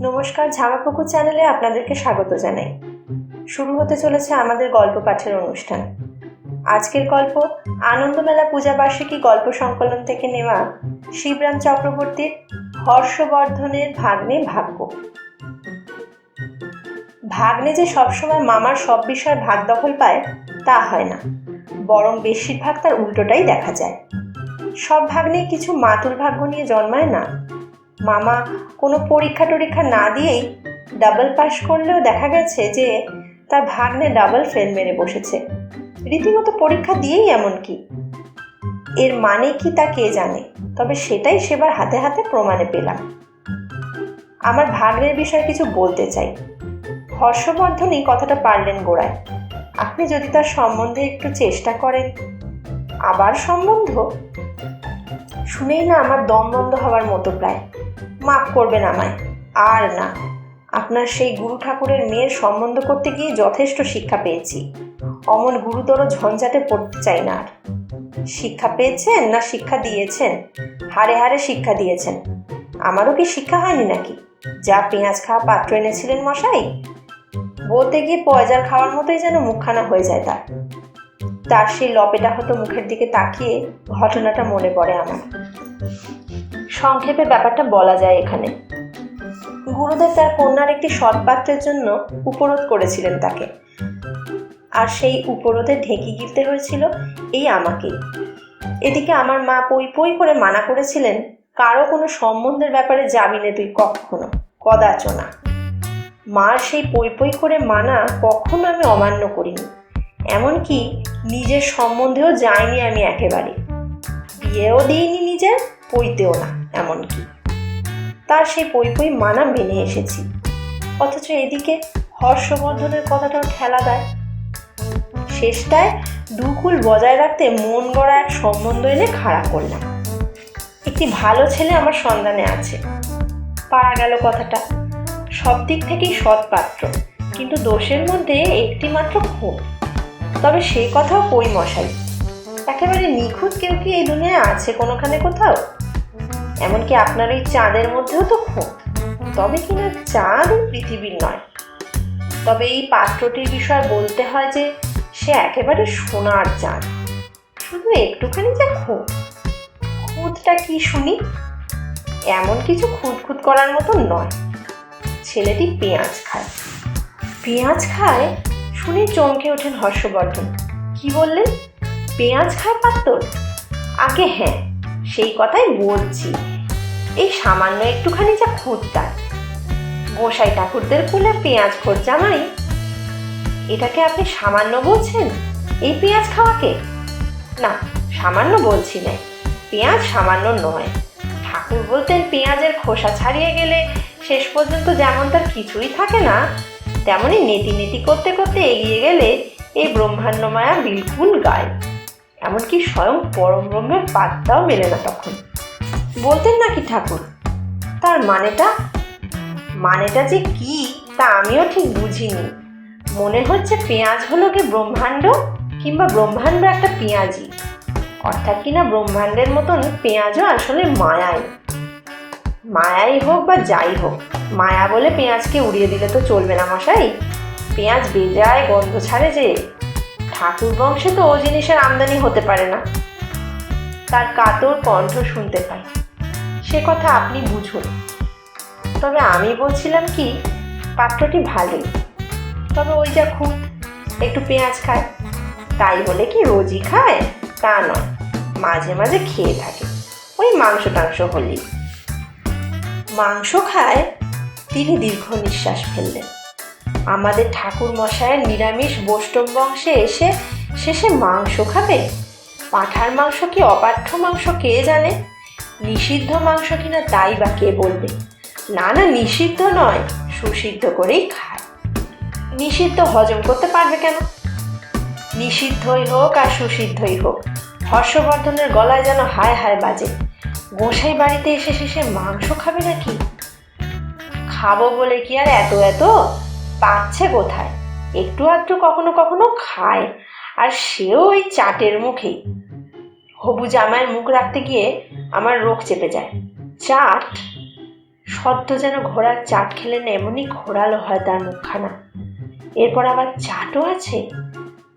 নমস্কার, ঝামাপুকুর চ্যানেলে আপনাদেরকে স্বাগত জানাই। শুরু হতে চলেছে আমাদের গল্প পাঠের অনুষ্ঠান। আজকের গল্প আনন্দমেলা পূজাবার্ষিকী গল্প সংকলন থেকে নেওয়া শিবরাম চক্রবর্তীর হর্ষবর্ধনের ভাগ্নে ভাগ্য। ভাগ্নে যে সবসময় মামার সব বিষয়ে ভাগ দখল পায় তা হয় না, বরং বেশিরভাগ তার উল্টোটাই দেখা যায়। সব ভাগ্নে কিছু মাতুল ভাগ্য নিয়ে জন্মায় না। মামা কোনো পরীক্ষা না দিয়েই ডাবল পাস করলেও দেখা গেছে যে তার ভাগ্নে ডাবল ফেল মেরে বসেছে, রীতিমতো পরীক্ষা দিয়েই। এমনকি এর মানে কি তা কে জানে, তবে সেটাই সেবার হাতে হাতে প্রমাণে পেলাম। আমার ভাগ্নের বিষয়ে কিছু বলতে চাই। হর্ষবর্ধনই কথাটা পারলেন গোড়ায়। আপনি যদি তার সম্বন্ধে একটু চেষ্টা করেন। আবার সম্বন্ধ শুনেই না আমার দম বন্ধ হওয়ার মতো প্রায়। মাফ করবেন আমায়, আর না। আপনার সেই গুরু ঠাকুরের মেয়ের সম্বন্ধ করতে গিয়ে যথেষ্ট শিক্ষা পেয়েছি। অমন গুরুতর ঝঞ্ঝাটে পড়তে চাই না আর। শিক্ষা পেয়েছেন না শিক্ষা দিয়েছেন? হারে হারে শিক্ষা দিয়েছেন। আমারও কি শিক্ষা হয়নি নাকি? যা পেঁয়াজ খাওয়া পাত্র এনেছিলেন মশাই, বলতে গিয়ে পয়জার খাওয়ার মতোই যেন মুখখানা হয়ে যায় তার সেই লপেটা হতো মুখের দিকে তাকিয়ে ঘটনাটা মনে পড়ে আমার। সংক্ষেপে ব্যাপারটা বলা যায় এখানে। গুরুদেব তার কন্যার একটি সৎপাত্রের জন্য উপরোধ করেছিলেন তাকে, আর সেই উপরোধে ঢেকি গিলতে হয়েছিল এই আমাকেই। এদিকে আমার মা পই পই করে মানা করেছিলেন, কারো কোনো সম্বন্ধের ব্যাপারে যাবি না তুই কখনো, কদাচ না। মার সেই পই পই করে মানা কখনো আমি অমান্য করিনি। এমনকি নিজের সম্বন্ধেও যাইনি আমি একেবারে। বিয়েও দিইনি নিজের, পইতেও না। এমনকি তার সেই পই পই মানা মেনে এসেছি। অথচ এদিকে হর্ষবর্ধনের কথাটাও ঠেলা দেয়। শেষটায় দুকুল বজায় রাখতে মন গড়া এক সম্বন্ধ এনে খাড়া করলাম। একটি ভালো ছেলে আমার সন্ধানে আছে। পারা গেল কথাটা। সব দিক থেকেই সৎ পাত্র, কিন্তু দোষের মধ্যে একটি মাত্র খুব। তবে সেই কথাও কই মশাই, একেবারে নিখুঁত কেউ কি এই দুনিয়ায় আছে কোনোখানে কোথাও? এমনকি আপনার এই চাঁদের মধ্যেও তো খুব। তবে কিনা চাঁদ পৃথিবীর নয়। তবে এই পাত্রটির বিষয় বলতে হয় যে সে একেবারে সোনার চাঁদ, শুধু একটুখানি যা খুঁত। খুঁতটা কি শুনি? এমন কিছু খুঁত করার মতো নয়। ছেলেটি পেঁয়াজ খায়। পেঁয়াজ খায় শুনে চমকে ওঠেন হর্ষবর্ধন। কি বললেন? পেঁয়াজ খায় পাত্র? আগে হ্যাঁ, সেই কথাই বলছি। এই সামান্য একটুখানি যা খুঁতটা। গোসাই ঠাকুরদের কুলে পেঁয়াজ খোর জামাই, এটাকে আপনি সামান্য বলছেন? এই পেঁয়াজ খাওয়াকে? না, সামান্য বলছি না। পেঁয়াজ সামান্য নয়। ঠাকুর বলতেন পেঁয়াজের খোসা ছাড়িয়ে গেলে শেষ পর্যন্ত যেমন তার কিছুই থাকে না, তেমনি নেতি নেতি করতে করতে এগিয়ে গেলে এই ব্রহ্মাণ্ড মায়া বিলকুল গায়। এমনকি স্বয়ং পরম ব্রহ্মের পাত্তাও মেলে না তখন। বলতেন নাকি ঠাকুর? তার মানেটা যে কি তা আমিও ঠিক বুঝিনি। মনে হচ্ছে পেঁয়াজ হলো কি ব্রহ্মাণ্ড, কিংবা ব্রহ্মাণ্ড একটা পেঁয়াজি। অর্থাৎ কিনা ব্রহ্মাণ্ডের মতন পেঁয়াজও আসলে মায়াই হোক বা যাই হোক, মায়া বলে পেঁয়াজকে উড়িয়ে দিলে তো চলবে না মশাই। পেঁয়াজ বেজায় গন্ধ ছাড়ে যে। ঠাকুর বংশে তো ও জিনিসের আমদানি হতে পারে না। তার কাতর কণ্ঠ শুনতে পাই। সে কথা আপনি বুঝুন। তবে আমি বলছিলাম কি, পাত্রটি ভালোই, তবে ওই যা খুঁত, একটু পেঁয়াজ খায়। তাই বলে কি রোজই খায় তা নয়, মাঝে মাঝে খেয়ে থাকে, ওই মাংস টাংস হলেই। মাংস খায়? তিনি দীর্ঘ নিঃশ্বাস ফেললেন। আমাদের ঠাকুর মশায়ের নিরামিষ বৈষ্ণব বংশে এসে শেষে মাংস খাবে? পাঁঠার মাংস কি অপাঠ্য মাংস কে জানে? নিষিদ্ধ মাংস কিনা তাই বা কে বলবে? না, নিষিদ্ধ নয়, সুসিদ্ধ করেই খায়। নিষিদ্ধ হজম করতে পারবে কেন? নিষিদ্ধই হোক আর সুসিদ্ধই হোক, হর্ষবর্ধনের গলায় যেন হায় হায় বাজে। গোসাই বাড়িতে এসে শেষে মাংস খাবে নাকি? খাবো বলে কি আর এত পাচ্ছে কোথায়? একটু আধটু কখনো কখনো খায়, আর সেও ওই চাটের মুখেই। হবু জামাইয়ের মুখ রাখতে গিয়ে আমার রোগ চেপে যায়। চাট? সদ্য যেন ঘোড়ার চাট খেলেন এমনই ঘোরালো হয় তার মুখখানা। এরপর আবার চাটও আছে।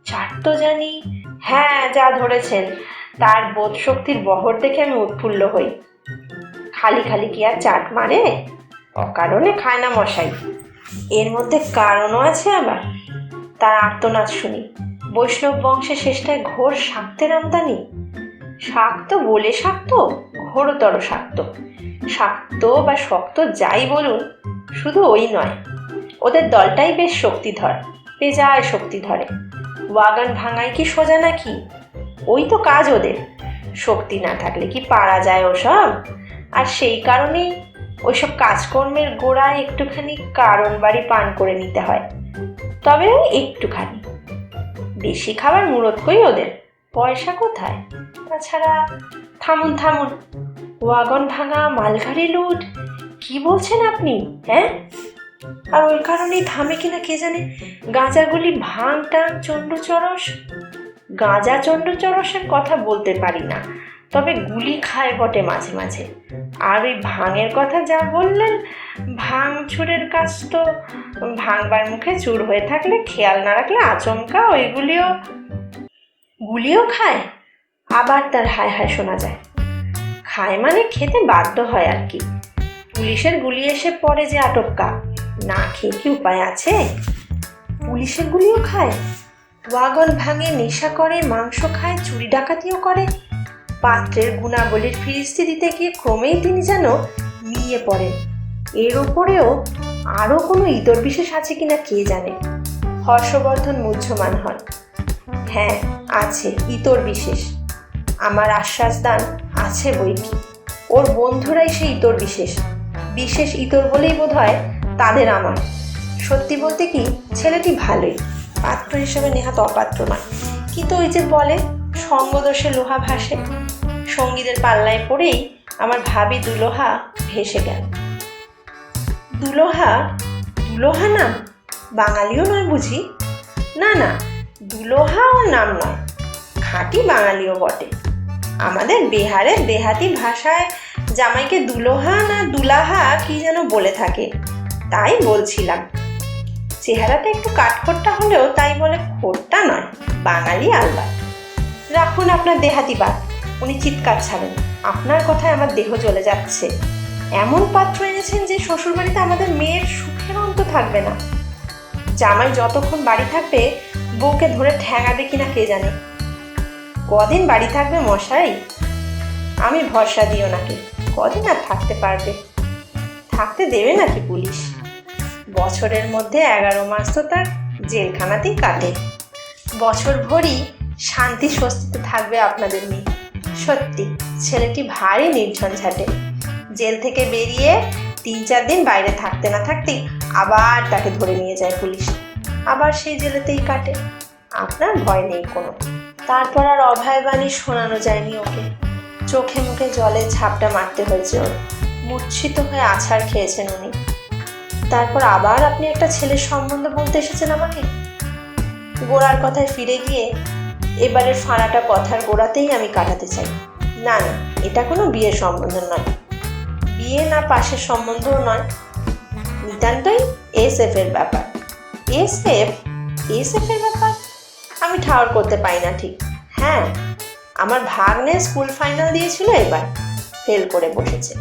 চাট তো জানি, হ্যাঁ যা ধরেছেন, তার বোধ শক্তির বহর দেখে আমি উৎফুল্ল হই। খালি খালি কি আর চাট মারে? অকারণে খায় না মশাই, এর মধ্যে কারণও আছে আবার। তার আর্তনাদ শুনি, বৈষ্ণব বংশে শেষটায় ঘোর শাক্তের আমদানি। শাক্ত বলে শাক্ত, ঘোরতর শাক্ত। শাক্ত বা শক্ত যাই বলুন, শুধু ওই নয়, ওদের দলটাই বেশ শক্তিধর, বেজায় শক্তি ধরে। ওয়াগন ভাঙাই কি সোজা নাকি? ওই তো কাজ ওদের। শক্তি না থাকলে কি পারা যায় ওসব? আর সেই কারণেই ওইসব কাজকর্মের গোড়ায় একটুখানি কারণ বাড়ি পান করে নিতে হয়, তবে একটুখানি। বেশি খাবার মুরত কই ওদের, পয়সা কোথায়? তাছাড়া থামুন থামুন, ওয়াগন ভাঙা, মালগাড়ি লুট, কি বলছেন আপনি? হ্যাঁ, আর ওই কারণেই থামে কিনা কে জানে গাঁজাগুলি ভাঙ টান চণ্ডচরস। গাঁজা চণ্ডচরসের কথা বলতে পারি না, তবে গুলি খায় বটে মাঝে মাঝে। আর ওই ভাঙের কথা যা বললেন, ভাঙ চুরের কাজ তো ভাঙবার মুখে চুর হয়ে থাকলে খেয়াল না রাখলে আচমকা গুলিও খায়। আবার তার হায় হায় শোনা যায়। খায় মানে খেতে বাধ্য হয় আর কি। পুলিশের গুলি এসে পড়ে যে আটপকা, না খেয়ে কি উপায় আছে? পুলিশের গুলিও খায়, ওয়াগন ভাঙে, নেশা করে, মাংস খায়, চুরি ডাকাতিও করে। পাত্রের গুণাবলীর ফিরিস্তি দিতে গিয়ে ক্রমেই তিনি যেন মিয়ে পড়েন। এর ওপরেও আরও কোনো ইতর বিশেষ আছে কিনা কে জানে। হর্ষবর্ধন মুহ্যমান হন। হ্যাঁ আছে ইতর বিশেষ, আমার আশ্বাস দান আছে বই কি। ওর বন্ধুরাই সেই ইতর বিশেষ, বিশেষ ইতর বলেই বোধ হয় তাদের আমার। সত্যি বলতে কি, ছেলেটি ভালোই, পাত্র হিসেবে নেহাত অপাত্র নয়, কিন্তু ওই যে বলে সঙ্গদোষে লোহা ভাসে। সঙ্গীদের পাল্লায় পড়েই আমার ভাবি দুলোহা ভেসে গেল। দুলোহা? দুলোহা নাম? বাঙালিও নয় বুঝি? না না, দুলোহা ওর নাম নয়, খাঁটি বাঙালিও বটে। আমাদের বিহারের দেহাতি ভাষায় জামাইকে দুলোহা না দুলাহা কি যেন বলে থাকে, তাই বলছিলাম। চেহারাটা একটু কাঠখোট্টা হলেও তাই বলে খোট্টা নয়, বাঙালি আলবাত। রাখুন আপনার দেহাতি বাদ, উনি চিৎকার ছাড়েন। আপনার কথায় আমার দেহ জ্বলে যাচ্ছে। এমন পাত্র এনেছেন যে শ্বশুরবাড়িতে আমাদের মেয়ের সুখের অন্ত থাকবে না। জামাই যতক্ষণ বাড়ি থাকবে বউকে ধরে ঠ্যাঙাবে কিনা কে জানে। কদিন বাড়ি থাকবে মশাই? আমি ভরসা দিও নাকি, কদিন আর থাকতে পারবে? থাকতে দেবে নাকি পুলিশ? বছরের মধ্যে 11 মাস তো তার জেলখানাতেই কাটে। বছর ভরই শান্তি স্বস্তিতে থাকবে আপনাদের মেয়ে। সত্যি ছেলেটি ভারী নির্ঝঞ্ঝাটে। জেল থেকে বেরিয়ে 3-4 দিন বাইরে থাকতে না থাকতেই আবার তাকে ধরে নিয়ে যায় পুলিশ, আবার সেই জেলেতেই কাটে। আপনার ভয় নেই কোনো। তারপর আর অভয়বাণী শোনানো যায়নি ওকে। চোখে মুখে জলে ঝাপটা মারতে হয়েছে ওর। মূর্ছিত হয়ে আছাড় খেয়েছেন উনি। তারপর আবার আপনি একটা ছেলের সম্বন্ধ বলতে এসেছেন আমাকে। গোড়ার কথায় ফিরে গিয়ে এবারের ফাঁড়াটা কথার গোড়াতেই আমি কাটাতে চাই। না না, এটা কোনো বিয়ের সম্বন্ধ নয়, বিয়ে না পাশের সম্বন্ধও নয়, নিতান্তই SF এর ব্যাপার। SF এর ব্যাপার আমি ঠাওর করতে পারি না ঠিক। হ্যাঁ, আমার ভাগ্নে স্কুল ফাইনাল দিয়েছিল, এবার ফেল করে বসেছে।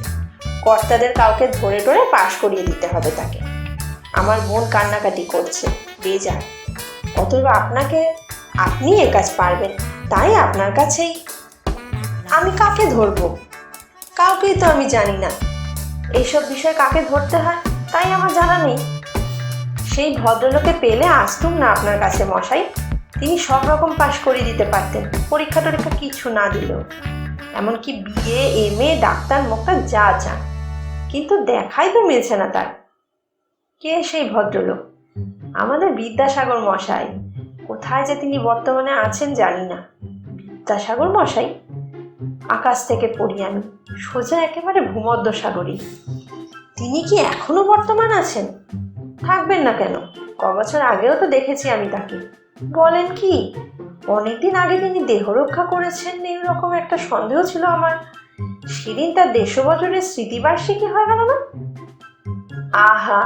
কর্তাদের কাউকে ধরে টরে পাশ করিয়ে দিতে হবে তাকে। আমার বোন কান্নাকাটি করছে বেজায়। অতএব আপনি এ কাজ পারবেন, তাই আপনার কাছেই। আমি কাকে ধরবো? কাউকেই তো আমি জানি না। এইসব বিষয় কাকে ধরতে হয় তাই আমার জানা নেই। সেই ভদ্রলোকে পেলে আসতুম না আপনার কাছে মশাই, তিনি সব রকম পাশ করিয়ে দিতে পারতেন, পরীক্ষা টরীক্ষা কিছু না দিলেও। এমনকি BA MA ডাক্তার মোক্তার যা চান, কিন্তু দেখাই তো মিলছে না তার। কে সেই ভদ্রলোক? আমাদের বিদ্যাসাগর মশাই। কোথায় যে তিনি বর্তমানে আছেন জানি না। বিদ্যাসাগর মশাই? আকাশ থেকে পড়ি আমি, সোজা একেবারে ভূমধ্য সাগরী। তিনি কি এখনো বর্তমান আছেন? থাকবেন না কেন? কবছর আগেও তো দেখেছি আমি তাকে। বলেন কি? অনেকদিন আগে তিনি দেহ রক্ষা করেছেন এরকম একটা সন্দেহ ছিল আমার। সেদিন তার দেশবছরের স্মৃতিবার্ষিকী হয়ে গেল না? আহা,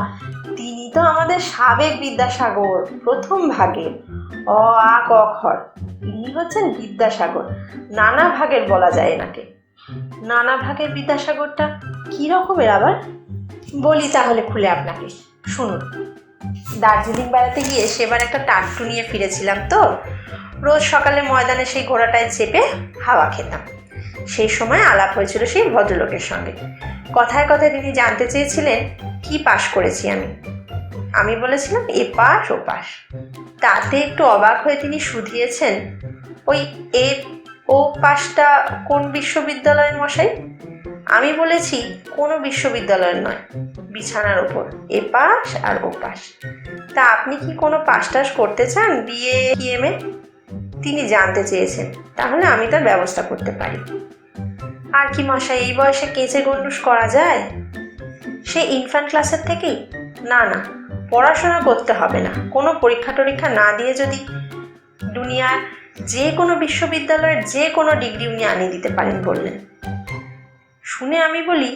তিনি তো আমাদের সাবেক বিদ্যাসাগর, প্রথম ভাগের। অ আ ক খ। ইনি হচ্ছেন বিদ্যাসাগর, নানা ভাগের বলা যায় এনাকে। নানা ভাগের বিদ্যাসাগরটা কি রকমের আবার? বলি তাহলে খুলে আপনাকে, শুনুন। দার্জিলিং বেড়াতে গিয়ে সেবার একটা টাট্টু নিয়ে ফিরেছিলাম তো। রোজ সকালে ময়দানে সেই ঘোড়াটায় চেপে হাওয়া খেতাম। সেই সময় আলাপ হয়েছিল সেই ভদ্রলোকের সঙ্গে। কথায় কথায় তিনি জানতে চেয়েছিলেন কি পাশ করেছি আমি। আমি বলেছিলাম এ পাশ ও পাশ। তাতে একটু অবাক হয়ে তিনি শুধিয়েছেন, ওই এ ও পাশটা কোন বিশ্ববিদ্যালয়ের মশাই? আমি বলেছি কোনো বিশ্ববিদ্যালয়ের নয়, বিছানার ওপর এ পাশ আর ও পাশ। তা আপনি কি কোনো পাশ টাশ করতে চান, বিএ কি এম এ? তিনি জানতে চেয়েছেন, তাহলে আমি তার ব্যবস্থা করতে পারি। আর কি মশাই, এই বয়সে কেঁচে গন্ডুস করা যায়? সে ইনফ্যান্ট ক্লাসের থেকেই? না না, পড়াশোনা করতে হবে না, কোনো পরীক্ষা টরীক্ষা না দিয়ে যদি দুনিয়ার যে কোনো বিশ্ববিদ্যালয়ের যে কোনো ডিগ্রি উনি আনিয়ে দিতে পারেন বললেন। শুনে আমি বলি,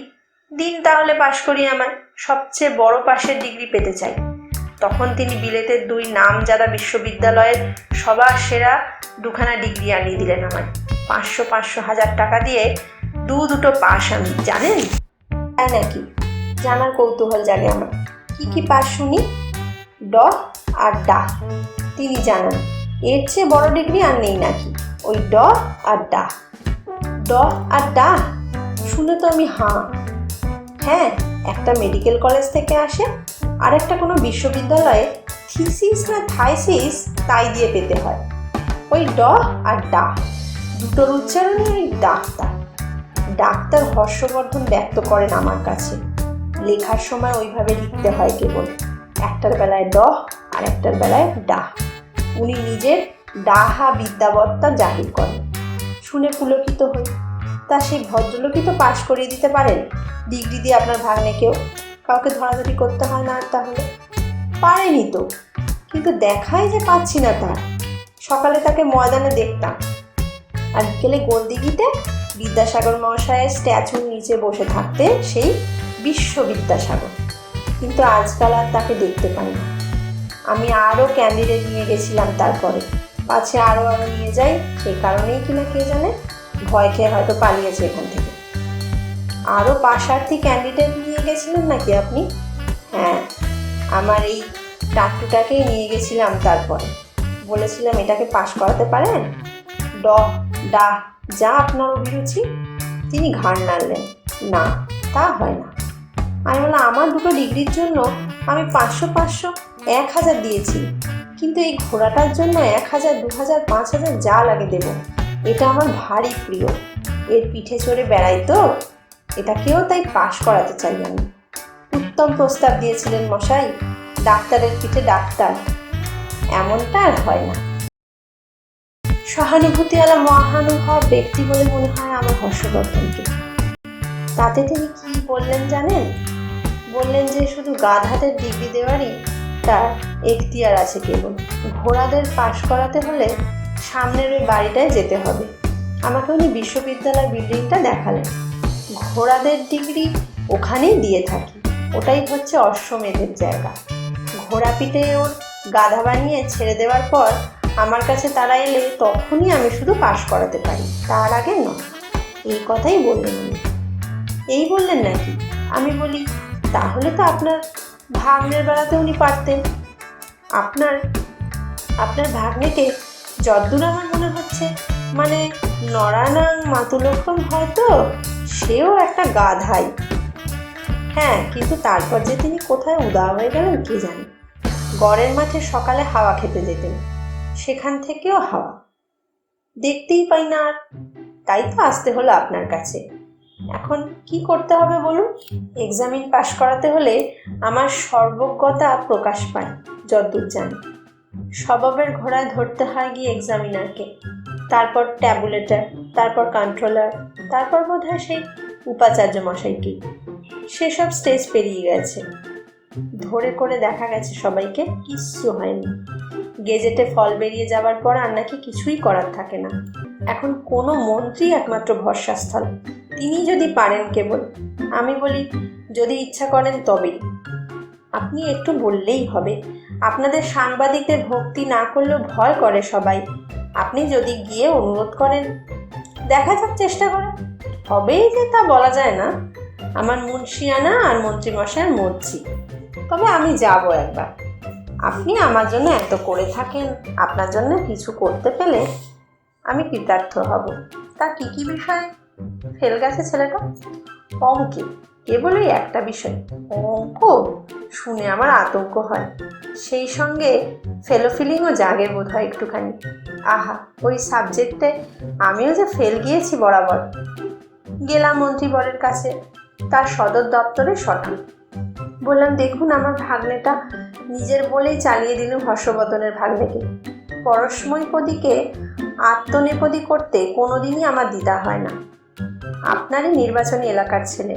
দিন তাহলে পাশ করি, আমায় সবচেয়ে বড় পাশের ডিগ্রি পেতে চাই। তখন তিনি বিলেতের 2 নামজাদা বিশ্ববিদ্যালয়ের সবার সেরা 2খানা ডিগ্রি আনিয়ে দিলেন আমায়। 500 টাকা দিয়ে দুটো পাশ আমি, জানেন? তাই নাকি? জানার কৌতূহল জাগে আমার। কি কি পাশ শুনি? ড আর ডা। তিনি জানান এর চেয়ে বড় ডিগ্রি আর নেই নাকি? ওই ড আর ডা। ড আর ডা শুনে তো আমি হ্যাঁ, একটা মেডিকেল কলেজ থেকে আসে, আর একটা কোনো বিশ্ববিদ্যালয়ে থিসিস না থাইসিস তাই দিয়ে পেতে হয়। ওই ড আর ডা দুটোর উচ্চারণই ওই ডাক্তার। ডাক্তার হর্ষবর্ধন ব্যক্ত করেন আমার কাছে। লেখার সময় ওইভাবে লিখতে হয় কেবল, একটার বেলায় ড আর একটার বেলায় ডা। উনি নিজের ডাহা বিদ্যাবত্তা জাহির করেন। শুনে পুলকিত হই। তা সেই ভদ্রলোকই তো পাশ করিয়ে দিতে পারেন ডিগ্রি দিয়ে আপনার ভাগ্নেকেও। কাউকে ধরাধরি করতে হয় না। আর তাহলে পারেনি তো, কিন্তু দেখাই যে পাচ্ছি না তার। সকালে তাকে ময়দানে দেখতাম, আর বিকেলে গোলদিঘিতে বিদ্যাসাগর মহাশয়ের স্ট্যাচুর নিচে বসে থাকতে সেই বিশ্ববিদ্যাসাগর। কিন্তু আজকাল আর তাকে দেখতে পাই না। আমি আরও ক্যান্ডিডেট নিয়ে গেছিলাম, তারপরে পাছে আরও নিয়ে যাই, সেই কারণেই কিনা কে জানে, ভয় খেয়ে হয়তো পালিয়েছে এখান থেকে। আরও পাশার্থী ক্যান্ডিডেট নিয়ে গেছিলেন নাকি আপনি? হ্যাঁ, আমার এই টাট্টুটাকেই নিয়ে গেছিলাম। তারপরে বলেছিলাম এটাকে পাশ করাতে পারেন? ড ডা যা আপনার অভিরুচি। তিনি ঘাড় নাড়লেন, না তা হয় না। আমি বললাম আমার দুটো ডিগ্রির জন্য আমি 500 1000 দিয়েছি, কিন্তু এই ঘোড়াটার জন্য 1000 2000 5000 যা লাগে দেব। এটা আমার ভারী প্রিয়, এর পিঠে চড়ে বেড়াই তো, এটাকেও তাই পাশ করাতে চাই আমি। উত্তম প্রস্তাব দিয়েছিলেন মশাই, ডাক্তারের পিঠে ডাক্তার, এমনটা আর হয় না। সহানুভূতিওয়ালা মহানুভব ব্যক্তি বলে মনে হয় আমার হর্ষবর্ধনকে। তাতে তিনি কি বললেন জানেন? বললেন যে শুধু গাধাদের ডিগ্রি দেওয়ারই তার এখতিয়ার আছে কেবল। ঘোড়াদের পাশ করাতে হলে সামনের ওই বাড়িটায় যেতে হবে। আমাকে উনি বিশ্ববিদ্যালয় বিল্ডিংটা দেখালেন। ঘোড়াদের ডিগ্রি ওখানেই দিয়ে থাকি, ওটাই হচ্ছে অশ্বমেধের জায়গা। ঘোড়া পিঠে ওর গাধা বানিয়ে ছেড়ে দেওয়ার পর আমার কাছে তারা এলে তখনই আমি শুধু পাশ করাতে পারি, তার আগে নয়। এই কথাই বললেন উনি। এই বললেন নাকি? আমি বলি, তাহলে তো আপনার ভাগ্নের বেড়াতে উনি পারতেন। আপনার ভাগ্নেকে যদ্দূর আমার মনে হচ্ছে, মানে নরানাং মাতুলক্ষণ হয়তো, সেও একটা গাধাই। হ্যাঁ, কিন্তু তারপর যে তিনি কোথায় উদাও হয়ে গেলেন কে জানে। গড়ের মাঠে সকালে হাওয়া খেতে যেতেন, সেখান থেকেও হাওয়া দেখতেই পাই না আর। তাই তো আসতে হলো আপনার কাছে। এখন কি করতে হবে বলুন? এক্সামিন পাশ করাতে হলে আমার সর্বজ্ঞতা প্রকাশ পায় যদ্দূর জানি। স্বভাবের ঘোড়ায় ধরতে হয় গিয়ে এক্সামিনারকে, তারপর ট্যাবুলেটার, তারপর কন্ট্রোলার, তারপর বোধহয় সেই উপাচার্য মশাইকে। সেসব স্টেজ পেরিয়ে গেছে, ধরে করে দেখা গেছে সবাইকে, কিচ্ছু হয়নি। গেজেটে ফল বেরিয়ে যাওয়ার পর আর নাকি কিছুই করার থাকে না। এখন কোনো মন্ত্রী একমাত্র ভরসাস্থল, তিনি যদি পারেন কেবল। আমি বলি, যদি ইচ্ছা করেন তবেই। আপনি একটু বললেই হবে। আপনাদের সাংবাদিকদের ভক্তি না করলেও ভয় করে সবাই। আপনি যদি গিয়ে অনুরোধ করেন, দেখা যাক, চেষ্টা করে। হবেই যে তা বলা যায় না। আমার মুন্সিয়ানা আর মন্ত্রীমশাইয়ের মর্জি। তবে আমি যাব একবার। আপনি আমার জন্য এত করে থাকেন, আপনার জন্য কিছু করতে পেলে আমি কৃতার্থ হব। তা কি কি বিষয় ফেল গেছে ছেলেটা? অঙ্কে, কেবলই একটা বিষয়। অঙ্ক শুনে আমার আতঙ্ক হয়, সেই সঙ্গে ফিলিংও জাগে বোধ হয় একটুখানি। আহা, ওই সাবজেক্টে আমিও যে ফেল গিয়েছি বরাবর। গেলাম মন্ত্রীবরের কাছে, তার সদর দপ্তরে সঠান। বললাম, দেখুন, আমার ভাগ্নেটা নিজের বলেই চালিয়ে দিল হর্ষবর্ধনের ভাগ্নেকে। পরস্মৈপদীকে আত্মনেপদী করতে কোনোদিনই আমার দ্বিধা হয় না। আপনারই নির্বাচনী এলাকার ছেলে,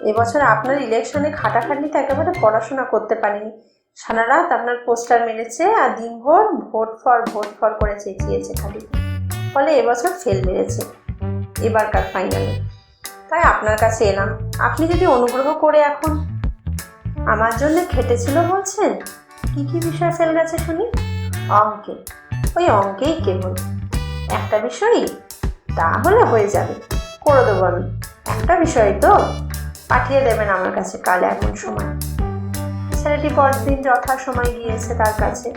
এবছর আপনার ইলেকশনে খাটাখাটনিতে একেবারে পড়াশোনা করতে পারেনি। সারা রাত আপনার পোস্টার মেরেছে আর দিনভর ভোট ফর করে চেঁচিয়েছে খালি। ফলে এবছর ফেল মেরেছে এবারকার ফাইনালে। তাই আপনার কাছে এলাম, আপনি যদি অনুগ্রহ করে এখন আমার জন্য খেটেছিল বলছেন। কি কি বিষয় ফেল গেছে শুনি? অঙ্কে, ওই অঙ্কেই কেবল একটা বিষয়ই, তাহলে হয়ে যাবে, করে দেবো আমি। একটা বিষয় তো, পাঠিয়ে দেবেন আমার কাছে কাল এমন সময়। ছেলেটি পরদিন যথাসময় গিয়েছে তার কাছে।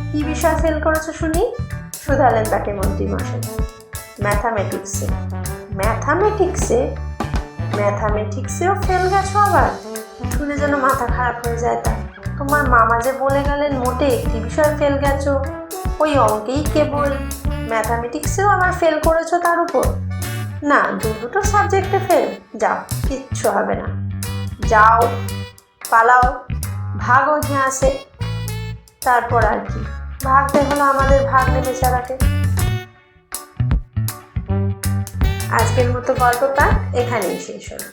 কি বিষয় ফেল করেছো শুনি? শুধালেন তাকে মন্ত্রীমশাই। ম্যাথামেটিক্সে। ম্যাথামেটিক্সেও ফেল গেছো আবার? শুনে যেন মাথা খারাপ হয়ে যায় তার। তোমার মামা যে বলে গেলেন মোটে একটি বিষয় ফেল গেছো, ওই অঙ্কেই কেবল। ম্যাথামেটিক্সেও আবার ফেল করেছো তার উপর? না, দুটো সাবজেক্টে ফেল। যাও, কিচ্ছু হবে না। যাও, পালাও, ভাগো আসে। তারপর আর কি, ভাগতে হলো আমাদের ভাগ্নে বেচারাকে। আজকের মতো গল্প পাঠ এখানেই শেষ হলো।